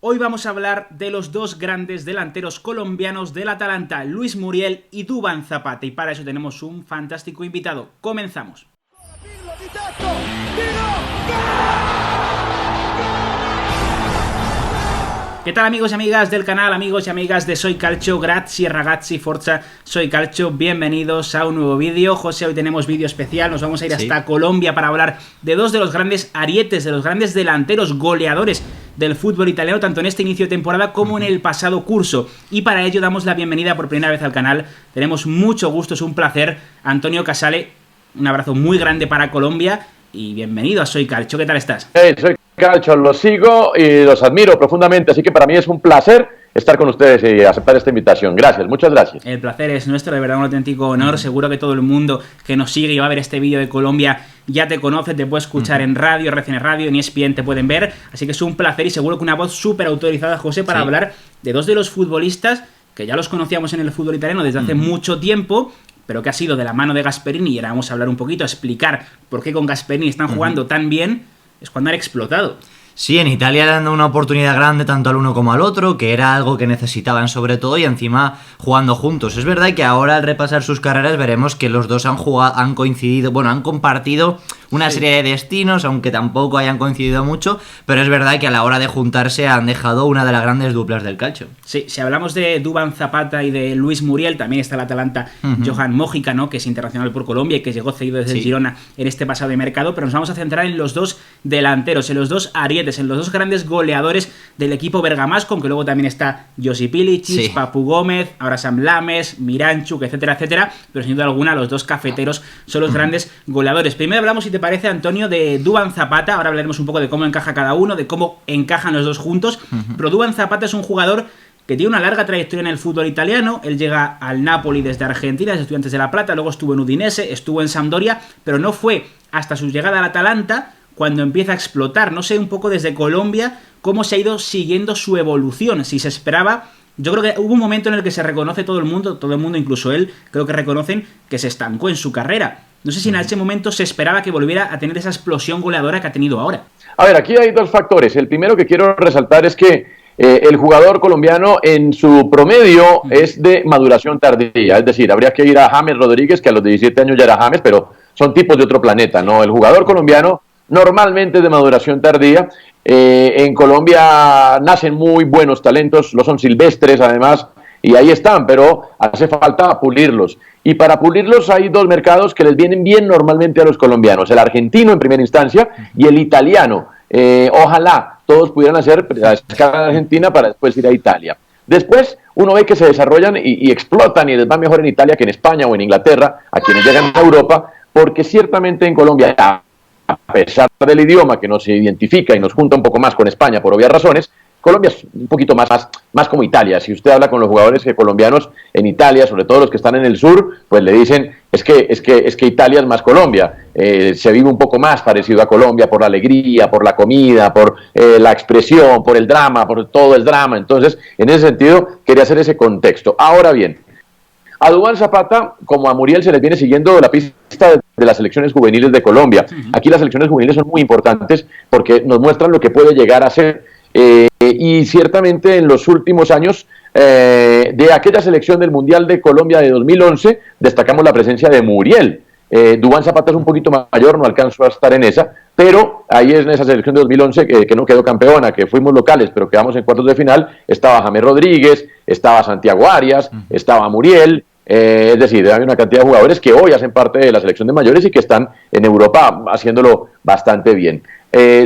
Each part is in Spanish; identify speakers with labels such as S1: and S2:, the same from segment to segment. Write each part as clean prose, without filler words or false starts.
S1: Hoy vamos a hablar de los dos grandes delanteros colombianos del Atalanta, Luis Muriel y Duván Zapata, y para eso tenemos un fantástico invitado. Comenzamos. ¿Qué tal, amigos y amigas del canal, amigos y amigas de Soy Calcio? Grazie ragazzi, forza Soy Calcio, bienvenidos a un nuevo vídeo. José, hoy tenemos vídeo especial, nos vamos a ir hasta Colombia para hablar de dos de los grandes arietes, de los grandes delanteros goleadores del fútbol italiano, tanto en este inicio de temporada como en el pasado curso. Y para ello damos la bienvenida por primera vez al canal. Tenemos mucho gusto, es un placer. Antonio Casale, un abrazo muy grande para Colombia y bienvenido a Soy Calcio. ¿Qué tal estás?
S2: Soy Calcio, los sigo y los admiro profundamente, así que para mí es un placer estar con ustedes y aceptar esta invitación. Gracias, muchas gracias.
S1: El placer es nuestro, de verdad, un auténtico honor. Seguro que todo el mundo que nos sigue y va a ver este vídeo de Colombia ya te conoce, te puede escuchar en radio, RCN Radio, en ESPN te pueden ver, así que es un placer y seguro que una voz súper autorizada, José, para hablar de dos de los futbolistas que ya los conocíamos en el fútbol italiano desde hace mucho tiempo, pero que ha sido de la mano de Gasperini, y ahora vamos a hablar un poquito, a explicar por qué con Gasperini están jugando tan bien, es cuando han explotado.
S3: Sí, en Italia le han dado una oportunidad grande tanto al uno como al otro, que era algo que necesitaban sobre todo, y encima jugando juntos. Es verdad que ahora al repasar sus carreras veremos que los dos han coincidido, bueno, han compartido una serie de destinos, aunque tampoco hayan coincidido mucho, pero es verdad que a la hora de juntarse han dejado una de las grandes duplas del calcio.
S1: Sí, si hablamos de Duván Zapata y de Luis Muriel, también está el Atalanta Johan Mojica, ¿no?, que es internacional por Colombia y que llegó cedido desde el Girona en este pasado de mercado, pero nos vamos a centrar en los dos delanteros, en los dos arietes, en los dos grandes goleadores del equipo bergamasco, aunque luego también está Josip Ilicic, Papu Gómez, ahora Sam Lames, Miranchuk, etcétera, etcétera, pero sin duda alguna los dos cafeteros son los grandes goleadores. Primero hablamos, si te parece, Antonio, de Duván Zapata. Ahora hablaremos un poco de cómo encaja cada uno, de cómo encajan los dos juntos, pero Duván Zapata es un jugador que tiene una larga trayectoria en el fútbol italiano. Él llega al Napoli desde Argentina, desde Estudiantes de La Plata, luego estuvo en Udinese, estuvo en Sampdoria, pero no fue hasta su llegada al Atalanta cuando empieza a explotar. No sé un poco desde Colombia cómo se ha ido siguiendo su evolución, si se esperaba. Yo creo que hubo un momento en el que se reconoce todo el mundo, incluso él, creo que reconocen que se estancó en su carrera. No sé si en ese momento se esperaba que volviera a tener esa explosión goleadora que ha tenido ahora.
S2: A ver, aquí hay dos factores. El primero que quiero resaltar es que el jugador colombiano en su promedio es de maduración tardía. Es decir, habría que ir a James Rodríguez, que a los 17 años ya era James, pero son tipos de otro planeta, ¿no? El jugador colombiano normalmente es de maduración tardía. En Colombia nacen muy buenos talentos, lo son silvestres además, y ahí están, pero hace falta pulirlos. Y para pulirlos hay dos mercados que les vienen bien normalmente a los colombianos, el argentino en primera instancia y el italiano. Ojalá todos pudieran hacer la escala de Argentina para después ir a Italia. Después uno ve que se desarrollan y explotan y les va mejor en Italia que en España o en Inglaterra, a quienes llegan a Europa, porque ciertamente en Colombia, a pesar del idioma que nos identifica y nos junta un poco más con España por obvias razones, Colombia es un poquito más como Italia. Si usted habla con los jugadores colombianos en Italia, sobre todo los que están en el sur, pues le dicen es que Italia es más Colombia. Se vive un poco más parecido a Colombia por la alegría, por la comida, por la expresión, por el drama, por todo el drama. Entonces, en ese sentido, quería hacer ese contexto. Ahora bien, a Duván Zapata, como a Muriel, se les viene siguiendo la pista de las selecciones juveniles de Colombia. Aquí las selecciones juveniles son muy importantes porque nos muestran lo que puede llegar a ser. Y ciertamente en los últimos años de aquella selección del Mundial de Colombia de 2011 destacamos la presencia de Muriel. Duván Zapata es un poquito mayor, no alcanzó a estar en esa, pero ahí en esa selección de 2011 que no quedó campeona, que fuimos locales pero quedamos en cuartos de final, estaba James Rodríguez, estaba Santiago Arias, estaba Muriel. Es decir, hay una cantidad de jugadores que hoy hacen parte de la selección de mayores y que están en Europa haciéndolo bastante bien.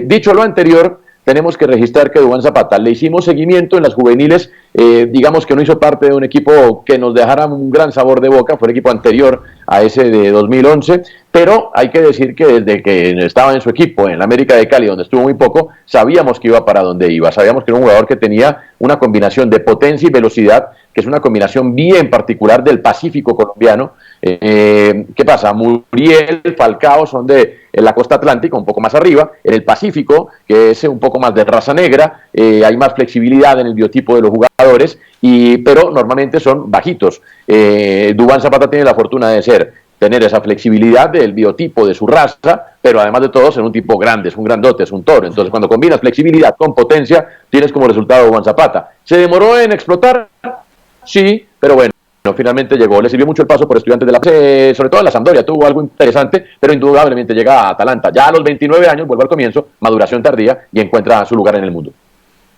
S2: Dicho lo anterior, tenemos que registrar que Duván Zapata le hicimos seguimiento en las juveniles, digamos que no hizo parte de un equipo que nos dejara un gran sabor de boca, fue el equipo anterior a ese de 2011, pero hay que decir que desde que estaba en su equipo, en la América de Cali, donde estuvo muy poco, sabíamos que iba para donde iba, sabíamos que era un jugador que tenía una combinación de potencia y velocidad, que es una combinación bien particular del Pacífico colombiano. ¿Qué pasa? Muriel, Falcao son de la costa atlántica, un poco más arriba. En el Pacífico, que es un poco más de raza negra, hay más flexibilidad en el biotipo de los jugadores, pero normalmente son bajitos. Duván Zapata tiene la fortuna de ser tener esa flexibilidad del biotipo de su raza, pero además de todo ser un tipo grande, es un grandote, es un toro. Entonces cuando combinas flexibilidad con potencia, tienes como resultado Duván Zapata. ¿Se demoró en explotar? Sí, pero bueno, finalmente llegó. Le sirvió mucho el paso por Estudiantes de la sobre todo en la Sampdoria, tuvo algo interesante, pero indudablemente llega a Atalanta. Ya a los 29 años, vuelve al comienzo, maduración tardía y encuentra su lugar en el mundo.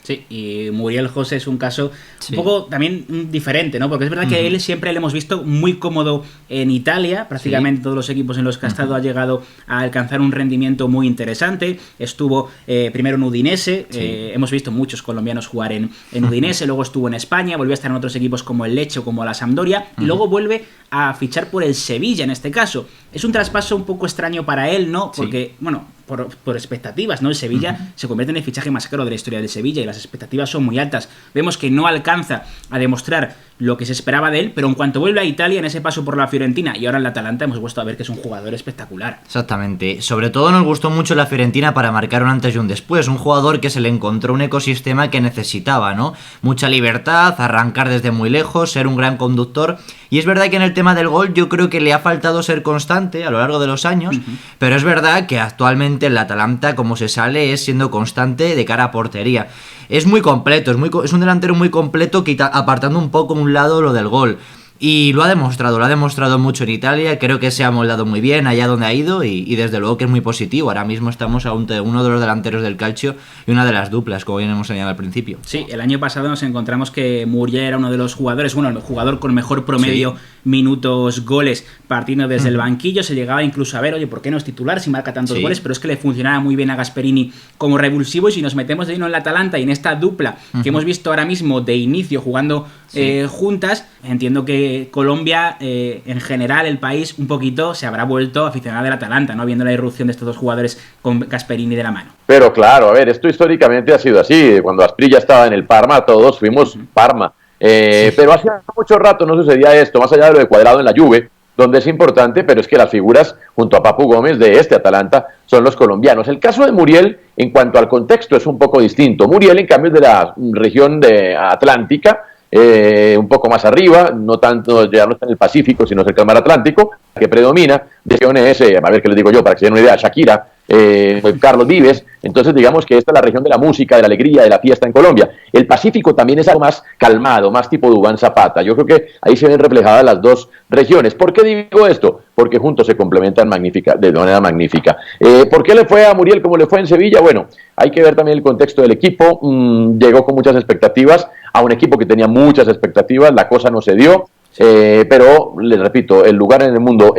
S1: Sí, y Muriel José es un caso un poco también diferente, ¿no? Porque es verdad que él siempre le hemos visto muy cómodo en Italia, prácticamente todos los equipos en los que ha estado ha llegado a alcanzar un rendimiento muy interesante. Estuvo primero en Udinese, hemos visto muchos colombianos jugar en Udinese, luego estuvo en España, volvió a estar en otros equipos como el Lecce o como la Sampdoria, y luego vuelve a fichar por el Sevilla en este caso. Es un traspaso un poco extraño para él, ¿no? Porque, bueno, por expectativas, ¿no? El Sevilla se convierte en el fichaje más caro de la historia del Sevilla y las expectativas son muy altas. Vemos que no alcanza a demostrar lo que se esperaba de él, pero en cuanto vuelve a Italia, en ese paso por la Fiorentina y ahora en la Atalanta, hemos vuelto a ver que es un jugador espectacular.
S3: Exactamente. Sobre todo nos gustó mucho la Fiorentina para marcar un antes y un después. Un jugador que se le encontró un ecosistema que necesitaba, ¿no? Mucha libertad, arrancar desde muy lejos, ser un gran conductor. Y es verdad que en el tema del gol yo creo que le ha faltado ser constante a lo largo de los años, pero es verdad que actualmente el Atalanta, como se sale, es siendo constante de cara a portería. Es muy completo, es un delantero muy completo, apartando un poco un lado lo del gol. Y lo ha demostrado mucho en Italia, creo que se ha moldado muy bien allá donde ha ido y desde luego que es muy positivo. Ahora mismo estamos a uno de los delanteros del Calcio y una de las duplas, como bien hemos señalado al principio.
S1: Sí, el año pasado nos encontramos que Muriel era uno de los jugadores, bueno, el jugador con mejor promedio, minutos, goles, partiendo desde el banquillo. Se llegaba incluso a ver, oye, ¿por qué no es titular si marca tantos goles? Pero es que le funcionaba muy bien a Gasperini como revulsivo, y si nos metemos de lleno en la Atalanta y en esta dupla que hemos visto ahora mismo de inicio jugando juntas, entiendo que Colombia, en general, el país, un poquito se habrá vuelto aficionado del Atalanta, ¿no? Viendo la irrupción de estos dos jugadores con Gasperini de la mano.
S2: Pero claro, a ver, esto históricamente ha sido así. Cuando Asprilla estaba en el Parma, todos fuimos Parma. Pero hace mucho rato no sucedía esto, más allá de lo de Cuadrado en la Juve, donde es importante, pero es que las figuras, junto a Papu Gómez de este Atalanta, son los colombianos. El caso de Muriel, en cuanto al contexto, es un poco distinto. Muriel, en cambio, es de la región atlántica, un poco más arriba, no tanto, ya no está en el Pacífico, sino cerca del mar Atlántico, que predomina. Regiones, a ver qué les digo yo, para que se den una idea, Shakira, Carlos Vives. Entonces digamos que esta es la región de la música, de la alegría, de la fiesta en Colombia. El Pacífico también es algo más calmado, más tipo Duván Zapata. Yo creo que ahí se ven reflejadas las dos regiones. ¿Por qué digo esto? Porque juntos se complementan de manera magnífica. ¿Por qué le fue a Muriel como le fue en Sevilla? Bueno, hay que ver también el contexto del equipo. Llegó con muchas expectativas a un equipo que tenía muchas expectativas, la cosa no se dio. Pero les repito, el lugar en el mundo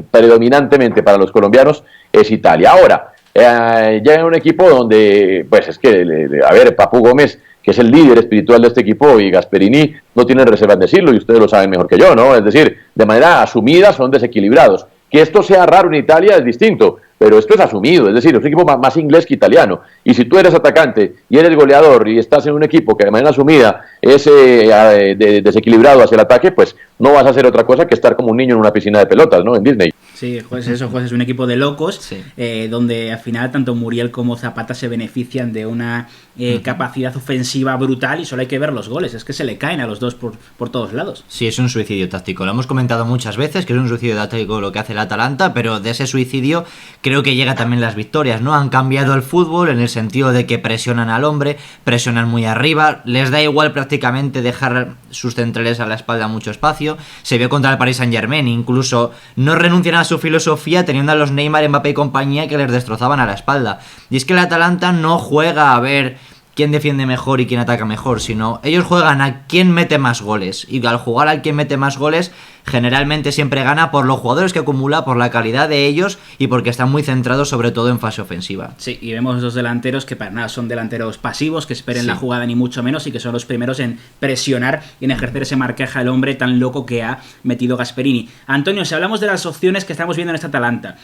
S2: predominantemente para los colombianos es Italia. Ahora, llega en un equipo donde, pues es que, a ver, Papu Gómez, que es el líder espiritual de este equipo, y Gasperini no tienen reservas en decirlo, y ustedes lo saben mejor que yo, ¿no? Es decir, de manera asumida son desequilibrados. Que esto sea raro en Italia es distinto, pero esto es asumido, es decir, es un equipo más inglés que italiano. Y si tú eres atacante y eres goleador y estás en un equipo que de manera asumida es desequilibrado hacia el ataque, pues no vas a hacer otra cosa que estar como un niño en una piscina de pelotas, ¿no? En Disney.
S1: Sí, pues eso, pues es un equipo de locos, donde al final tanto Muriel como Zapata se benefician de una capacidad ofensiva brutal, y solo hay que ver los goles, es que se le caen a los dos por todos lados.
S3: Sí, es un suicidio táctico, lo hemos comentado muchas veces, que es un suicidio táctico lo que hace el Atalanta, pero de ese suicidio creo que llega también las victorias, ¿no? Han cambiado el fútbol en el sentido de que presionan al hombre, presionan muy arriba, les da igual prácticamente dejar sus centrales a la espalda mucho espacio. Se vio contra el Paris Saint-Germain, incluso no renuncian a su filosofía teniendo a los Neymar, Mbappé y compañía que les destrozaban a la espalda. Y es que el Atalanta no juega a ver quién defiende mejor y quién ataca mejor, sino ellos juegan a quién mete más goles, y al jugar al quién mete más goles generalmente siempre gana por los jugadores que acumula, por la calidad de ellos y porque están muy centrados sobre todo en fase ofensiva.
S1: Sí, y vemos dos delanteros que para nada son delanteros pasivos, que esperen la jugada ni mucho menos, y que son los primeros en presionar y en ejercer ese marcaje al hombre tan loco que ha metido Gasperini. Antonio, si hablamos de las opciones que estamos viendo en esta Atalanta,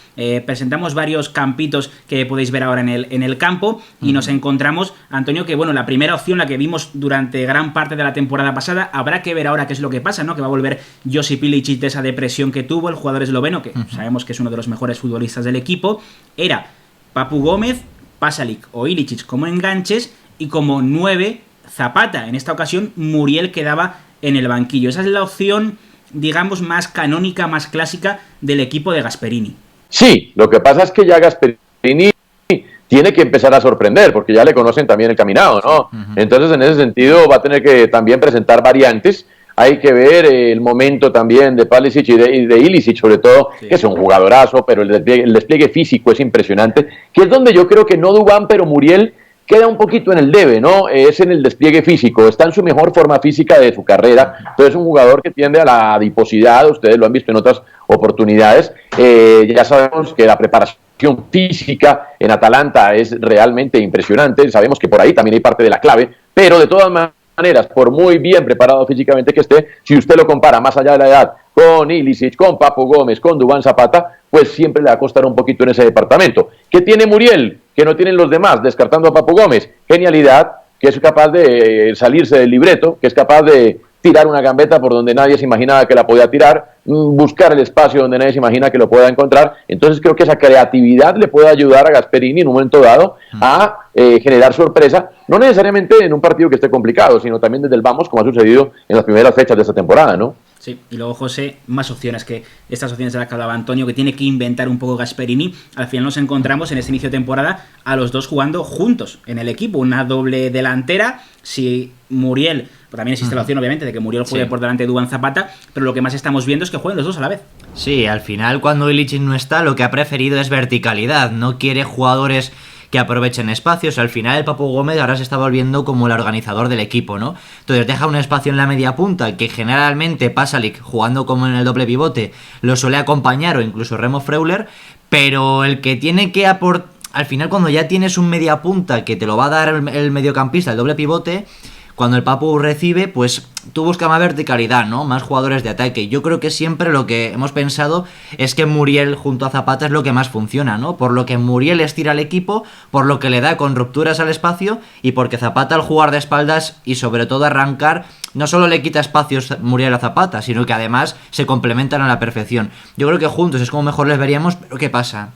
S1: presentamos varios campitos que podéis ver ahora en el campo, y nos encontramos, Antonio, que bueno, la primera opción, la que vimos durante gran parte de la temporada pasada, habrá que ver ahora qué es lo que pasa, ¿no? Que va a volver Josip Ilicic de esa depresión que tuvo, el jugador esloveno, que sabemos que es uno de los mejores futbolistas del equipo. Era Papu Gómez, Pasalic o Ilicic como enganches, y como 9 Zapata. En esta ocasión Muriel quedaba en el banquillo. Esa es la opción digamos, más canónica, más clásica del equipo de Gasperini.
S2: Sí, lo que pasa es que ya Gasperini tiene que empezar a sorprender, porque ya le conocen también el caminado, ¿no? Entonces, en ese sentido, va a tener que también presentar variantes. Hay que ver el momento también de Pulisic y de Ilicic, sobre todo, que es un jugadorazo, pero el despliegue físico es impresionante, que es donde yo creo que no Duván, pero Muriel queda un poquito en el debe, ¿no? Es en el despliegue físico, está en su mejor forma física de su carrera, entonces es un jugador que tiende a la adiposidad, ustedes lo han visto en otras oportunidades, ya sabemos que la preparación física en Atalanta es realmente impresionante, sabemos que por ahí también hay parte de la clave, pero de todas maneras, por muy bien preparado físicamente que esté, si usted lo compara más allá de la edad con Ilicic, con Papu Gómez, con Duván Zapata, pues siempre le va a costar un poquito en ese departamento. ¿Qué tiene Muriel? Que no tienen los demás, descartando a Papu Gómez. Genialidad, que es capaz de salirse del libreto, que es capaz de tirar una gambeta por donde nadie se imaginaba que la podía tirar, buscar el espacio donde nadie se imagina que lo pueda encontrar. Entonces creo que esa creatividad le puede ayudar a Gasperini en un momento dado a generar sorpresa, no necesariamente en un partido que esté complicado, sino también desde el vamos, como ha sucedido en las primeras fechas de esta temporada, ¿no?
S1: Sí, y luego, José, más opciones que estas opciones de las que hablaba Antonio, que tiene que inventar un poco Gasperini. Al final nos encontramos en este inicio de temporada a los dos jugando juntos en el equipo, una doble delantera. Si Muriel, pues también existe la opción obviamente de que Muriel juegue por delante de Duván Zapata, pero lo que más estamos viendo es que jueguen los dos a la vez.
S3: Sí, al final cuando Ilicic no está, lo que ha preferido es verticalidad, no quiere jugadores que aprovechen espacios. Al final el Papu Gómez ahora se está volviendo como el organizador del equipo, ¿no? Entonces deja un espacio en la media punta que generalmente Pasalic, jugando como en el doble pivote, lo suele acompañar, o incluso Remo Freuler, pero el que tiene que aportar, al final cuando ya tienes un media punta que te lo va a dar el mediocampista, el doble pivote, cuando el Papu recibe, pues tú buscas más verticalidad, ¿no? Más jugadores de ataque. Yo creo que siempre lo que hemos pensado es que Muriel junto a Zapata es lo que más funciona, ¿no? Por lo que Muriel estira al equipo, por lo que le da con rupturas al espacio, y porque Zapata al jugar de espaldas y sobre todo arrancar, no solo le quita espacios Muriel a Zapata, sino que además se complementan a la perfección. Yo creo que juntos es como mejor les veríamos, pero ¿qué pasa?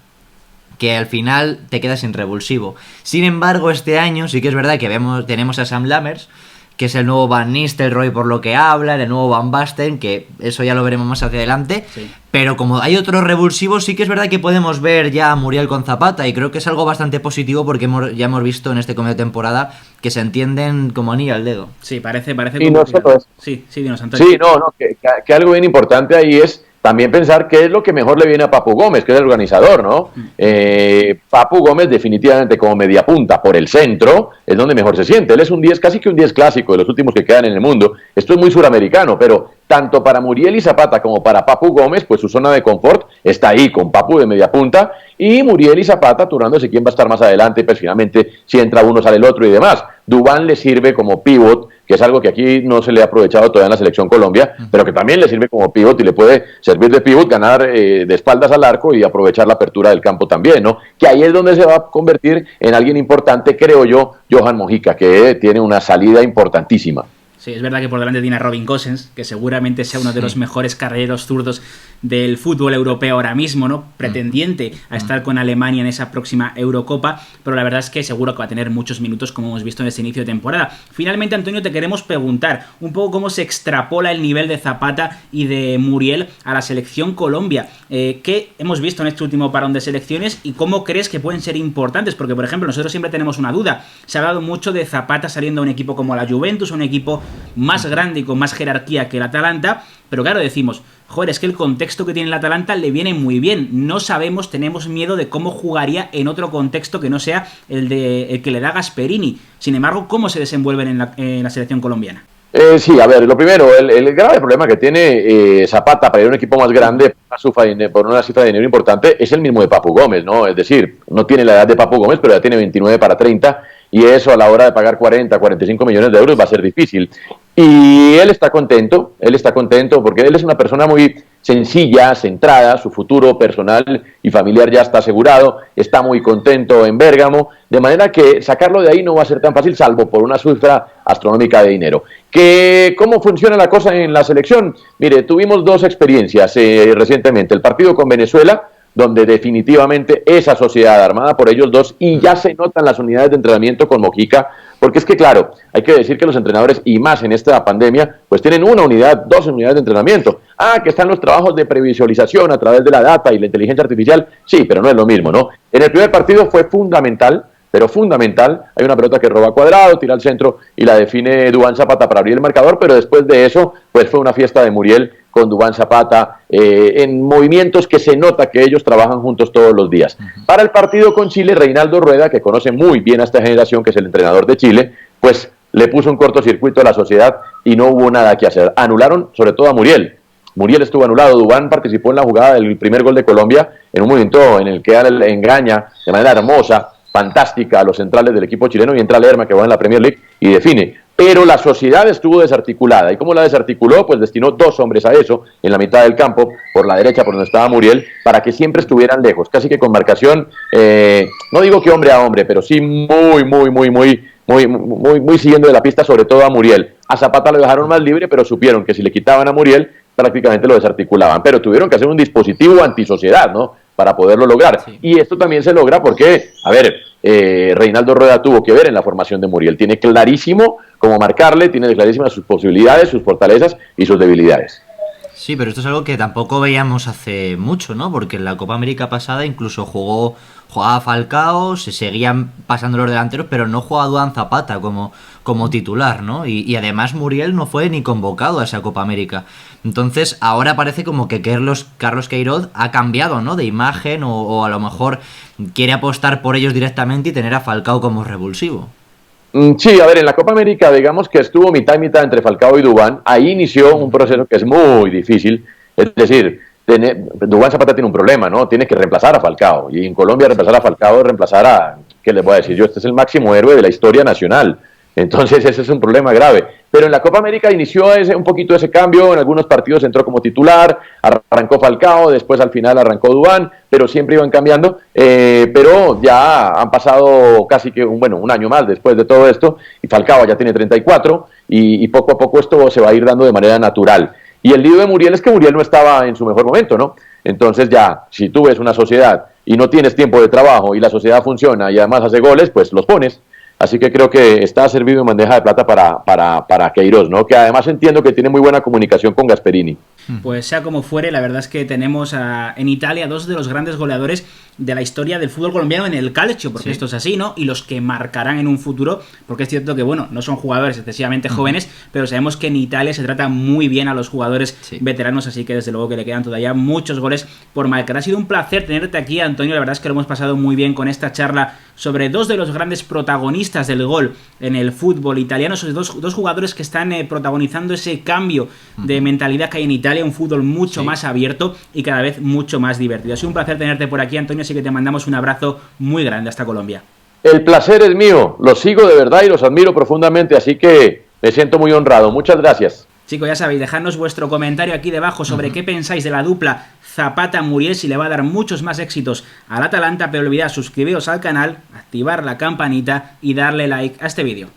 S3: Que al final te quedas sin revulsivo. Sin embargo, este año sí que es verdad que tenemos a Sam Lammers, que es el nuevo Van Nistelrooy por lo que habla, el nuevo Van Basten, que eso ya lo veremos más hacia adelante, pero como hay otros revulsivos, sí que es verdad que podemos ver ya a Muriel con Zapata, y creo que es algo bastante positivo porque ya hemos visto en este comienzo de temporada que se entienden como anillo al dedo.
S1: Sí, parece
S2: y no solo eso.
S1: Sí, dinos, Antonio.
S2: Sí, que algo bien importante ahí es también pensar qué es lo que mejor le viene a Papu Gómez, que es el organizador, ¿no? Papu Gómez definitivamente como mediapunta por el centro es donde mejor se siente. Él es un 10, casi que un 10 clásico de los últimos que quedan en el mundo. Esto es muy suramericano, pero tanto para Muriel y Zapata como para Papu Gómez, pues su zona de confort está ahí con Papu de mediapunta y Muriel y Zapata turnándose quién va a estar más adelante, pues finalmente si entra uno sale el otro y demás. Duván le sirve como pivot, que es algo que aquí no se le ha aprovechado todavía en la selección Colombia, pero que también le sirve como pivot y le puede servir de pivot, ganar de espaldas al arco y aprovechar la apertura del campo también, ¿no? Que ahí es donde se va a convertir en alguien importante, creo yo, Johan Mojica, que tiene una salida importantísima.
S1: Sí, es verdad que por delante tiene a Robin Gosens, que seguramente sea uno de los mejores carrileros zurdos del fútbol europeo ahora mismo, ¿no? Pretendiente a estar con Alemania en esa próxima Eurocopa, pero la verdad es que seguro que va a tener muchos minutos, como hemos visto en este inicio de temporada. Finalmente, Antonio, te queremos preguntar un poco cómo se extrapola el nivel de Zapata y de Muriel a la selección Colombia. ¿Qué hemos visto en este último parón de selecciones y cómo crees que pueden ser importantes? Porque, por ejemplo, nosotros siempre tenemos una duda. Se ha hablado mucho de Zapata saliendo a un equipo como la Juventus, un equipo más grande y con más jerarquía que el Atalanta, pero claro, decimos, joder, es que el contexto que tiene el Atalanta le viene muy bien. No sabemos, tenemos miedo de cómo jugaría en otro contexto que no sea el que le da Gasperini. Sin embargo, ¿cómo se desenvuelven en la selección colombiana?
S2: Sí, a ver, lo primero, el grave problema que tiene Zapata para ir a un equipo más grande por una cifra de dinero importante es el mismo de Papu Gómez, ¿no? Es decir, no tiene la edad de Papu Gómez, pero ya tiene 29 para 30 y eso a la hora de pagar 40, 45 millones de euros va a ser difícil. Y él está contento porque él es una persona muy sencilla, centrada, su futuro personal y familiar ya está asegurado, está muy contento en Bérgamo, de manera que sacarlo de ahí no va a ser tan fácil, salvo por una cifra astronómica de dinero. ¿Cómo funciona la cosa en la selección? Mire, tuvimos dos experiencias recientemente, el partido con Venezuela, donde definitivamente esa sociedad armada por ellos dos, y ya se notan las unidades de entrenamiento con Mojica, Porque es que, claro, hay que decir que los entrenadores, y más en esta pandemia, pues tienen una unidad, 2 unidades de entrenamiento. Que están los trabajos de previsualización a través de la data y la inteligencia artificial, sí, pero no es lo mismo, ¿no? En el primer partido fue fundamental, pero fundamental, hay una pelota que roba a Cuadrado, tira al centro y la define Duván Zapata para abrir el marcador, pero después de eso, pues fue una fiesta de Muriel con Duván Zapata, en movimientos que se nota que ellos trabajan juntos todos los días. Para el partido con Chile, Reinaldo Rueda, que conoce muy bien a esta generación, que es el entrenador de Chile, pues le puso un cortocircuito a la sociedad y no hubo nada que hacer. Anularon sobre todo a Muriel. Muriel estuvo anulado, Duván participó en la jugada del primer gol de Colombia, en un momento en el que él engaña de manera hermosa, fantástica a los centrales del equipo chileno y entra Lerma, que va en la Premier League, y define. Pero la sociedad estuvo desarticulada. ¿Y cómo la desarticuló? Pues destinó 2 hombres a eso, en la mitad del campo, por la derecha, por donde estaba Muriel, para que siempre estuvieran lejos, casi que con marcación, no digo que hombre a hombre, pero sí muy siguiendo de la pista, sobre todo a Muriel. A Zapata lo dejaron más libre, pero supieron que si le quitaban a Muriel, prácticamente lo desarticulaban. Pero tuvieron que hacer un dispositivo antisociedad, ¿no?, para poderlo lograr. Sí. Y esto también se logra porque, Reinaldo Rueda tuvo que ver en la formación de Muriel. Tiene clarísimo cómo marcarle, tiene clarísimas sus posibilidades, sus fortalezas y sus debilidades.
S3: Sí, pero esto es algo que tampoco veíamos hace mucho, ¿no? Porque en la Copa América pasada incluso jugaba Falcao, se seguían pasando los delanteros, pero no jugaba Duván Zapata como titular, ¿no? Y además Muriel no fue ni convocado a esa Copa América. Entonces ahora parece como que Carlos Queiroz ha cambiado, ¿no?, de imagen o a lo mejor quiere apostar por ellos directamente y tener a Falcao como revulsivo.
S2: Sí, en la Copa América, digamos que estuvo mitad y mitad entre Falcao y Duván. Ahí inició un proceso que es muy difícil. Es decir, Duván Zapata tiene un problema, ¿no? Tiene que reemplazar a Falcao. Y en Colombia reemplazar a Falcao es reemplazar a, ¿qué les voy a decir yo? Este es el máximo héroe de la historia nacional. Entonces ese es un problema grave. Pero en la Copa América inició un poquito ese cambio, en algunos partidos entró como titular, arrancó Falcao, después al final arrancó Duván, pero siempre iban cambiando, pero ya han pasado casi que un año más después de todo esto, y Falcao ya tiene 34, y poco a poco esto se va a ir dando de manera natural. Y el lío de Muriel es que Muriel no estaba en su mejor momento, ¿no? Entonces ya, si tú ves una sociedad y no tienes tiempo de trabajo y la sociedad funciona y además hace goles, pues los pones. Así que creo que está servido en bandeja de plata para Queiroz, ¿no? Que además entiendo que tiene muy buena comunicación con Gasperini.
S1: Pues sea como fuere, la verdad es que tenemos en Italia 2 de los grandes goleadores de la historia del fútbol colombiano en el calcio, porque esto es así, ¿no? Y los que marcarán en un futuro, porque es cierto que, no son jugadores excesivamente jóvenes, pero sabemos que en Italia se trata muy bien a los jugadores veteranos, así que desde luego que le quedan todavía muchos goles por marcar. Ha sido un placer tenerte aquí, Antonio, la verdad es que lo hemos pasado muy bien con esta charla sobre 2 de los grandes protagonistas del gol en el fútbol italiano, sobre dos jugadores que están protagonizando ese cambio de mentalidad que hay en Italia, un fútbol mucho más abierto y cada vez mucho más divertido. Ha sido un placer tenerte por aquí, Antonio, así que te mandamos un abrazo muy grande hasta Colombia.
S2: El placer es mío, los sigo de verdad y los admiro profundamente, así que me siento muy honrado. Muchas gracias.
S1: Chicos, ya sabéis, dejadnos vuestro comentario aquí debajo sobre qué pensáis de la dupla Zapata-Muriel, si le va a dar muchos más éxitos al Atalanta, pero olvidad suscribiros al canal, activar la campanita y darle like a este vídeo.